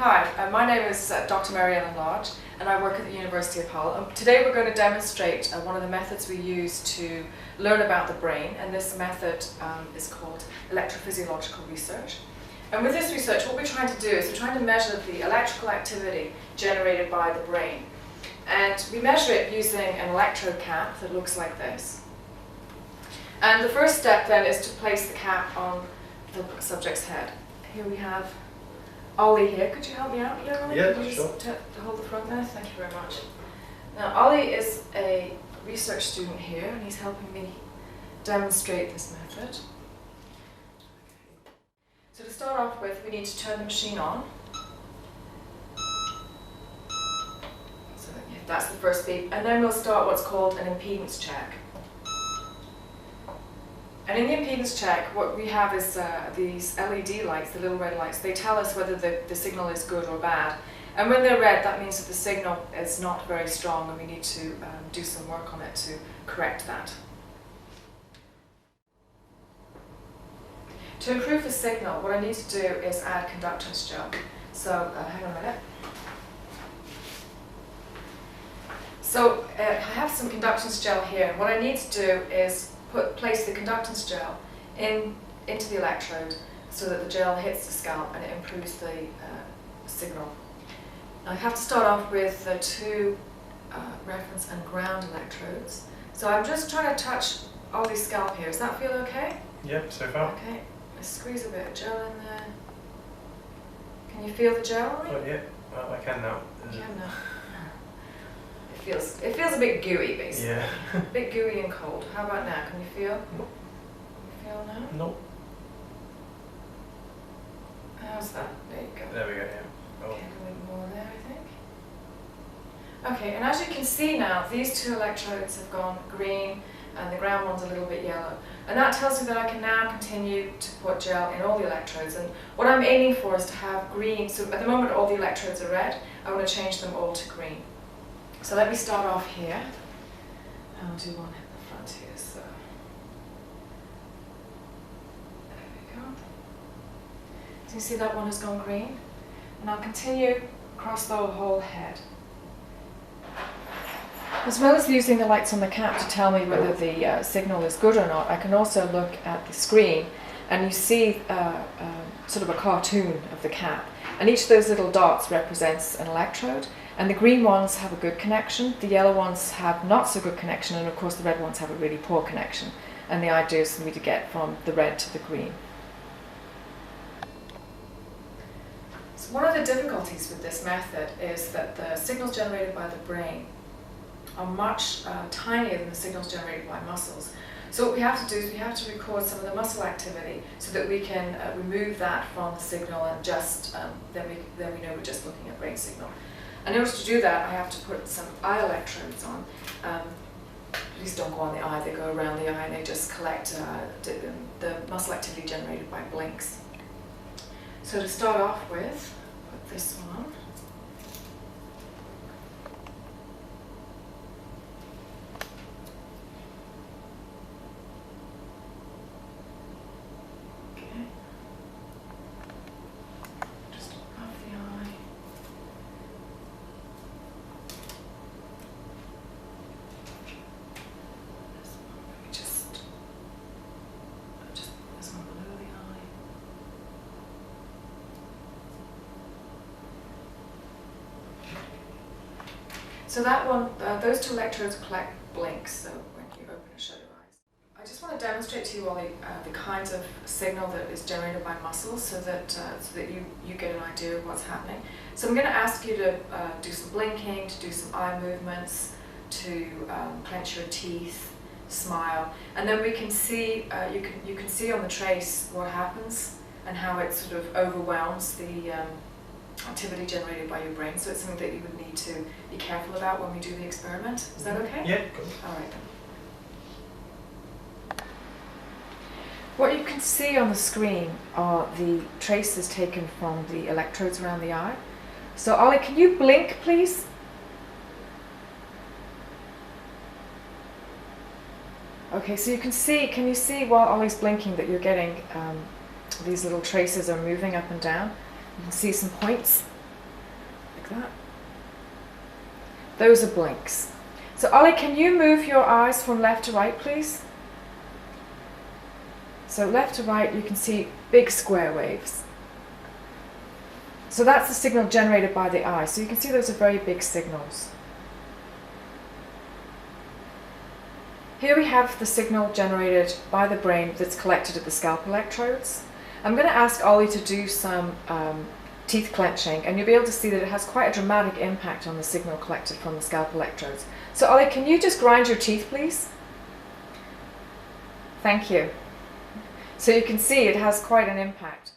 Hi, my name is Dr. Mariella Lodge and I work at the University of Hull. Today we're going to demonstrate one of the methods we use to learn about the brain, and this method is called electrophysiological research. And with this research, what we're trying to do is we're trying to measure the electrical activity generated by the brain. And we measure it using an electrode cap that looks like this. And the first step then is to place the cap on the subject's head. Here we have Ollie here. Could you help me out here, Ollie? Yeah, Could you sure. just hold the front there? Thank you very much. Now, Ollie is a research student here, and he's helping me demonstrate this method. So to start off with, we need to turn the machine on. So yeah, that's the first beep. And then we'll start what's called an impedance check. And in the impedance check, what we have is these LED lights, the little red lights. They tell us whether the signal is good or bad. And when they're red, that means that the signal is not very strong and we need to do some work on it to correct that. To improve the signal, what I need to do is add conductance gel. So hang on a minute. So I have some conductance gel here. What I need to do is place the conductance gel into the electrode so that the gel hits the scalp and it improves the signal. Now I have to start off with the two reference and ground electrodes. So I'm just trying to touch Ollie's scalp here. Does that feel okay? Yep, so far. Okay, let's squeeze a bit of gel in there. Can you feel the gel, Ollie? Oh, yeah, well, I can now. You can now. It feels a bit gooey, basically. Yeah. A bit gooey and cold. How about now? Can you feel? Nope. Can you feel now? Nope. How's that? There you go. There we go, yeah. Oh. Okay, a little more there, I think. Okay, and as you can see now, these two electrodes have gone green and the ground one's a little bit yellow. And that tells me that I can now continue to put gel in all the electrodes. And what I'm aiming for is to have green. So at the moment all the electrodes are red. I want to change them all to green. So let me start off here. I'll do one at the front here. So there we go. So you see that one has gone green, and I'll continue across the whole head. As well as using the lights on the cap to tell me whether the signal is good or not, I can also look at the screen, and you see sort of a cartoon of the cap. And each of those little dots represents an electrode, and the green ones have a good connection, the yellow ones have not so good connection, and of course the red ones have a really poor connection. And the idea is for me to get from the red to the green. So one of the difficulties with this method is that the signals generated by the brain are much tinier than the signals generated by muscles. So what we have to do is we have to record some of the muscle activity so that we can remove that from the signal and just then we know we're just looking at brain signal. And in order to do that, I have to put some eye electrodes on. These don't go on the eye, they go around the eye and they just collect the muscle activity generated by blinks. So to start off with, put this one on. So that one, those two electrodes collect blinks, so when you open and shut your eyes. I just want to demonstrate to you, Ollie, the kinds of signal that is generated by muscles so that you get an idea of what's happening. So I'm going to ask you to do some blinking, to do some eye movements, to clench your teeth, smile, and then we can see, you can see on the trace what happens and how it sort of overwhelms the activity generated by your brain. So it's something that you would need to be careful about when we do the experiment. Is that okay? Yeah, cool. All right then. What you can see on the screen are the traces taken from the electrodes around the eye. So Ollie, can you blink please? Okay, so you can you see while Ollie's blinking that you're getting these little traces are moving up and down. You can see some points that. Those are blinks. So Ollie, can you move your eyes from left to right, please? So left to right, you can see big square waves. So that's the signal generated by the eye. So you can see those are very big signals. Here we have the signal generated by the brain that's collected at the scalp electrodes. I'm going to ask Ollie to do some teeth clenching, and you'll be able to see that it has quite a dramatic impact on the signal collected from the scalp electrodes. So Ollie, can you just grind your teeth, please? Thank you. So you can see it has quite an impact.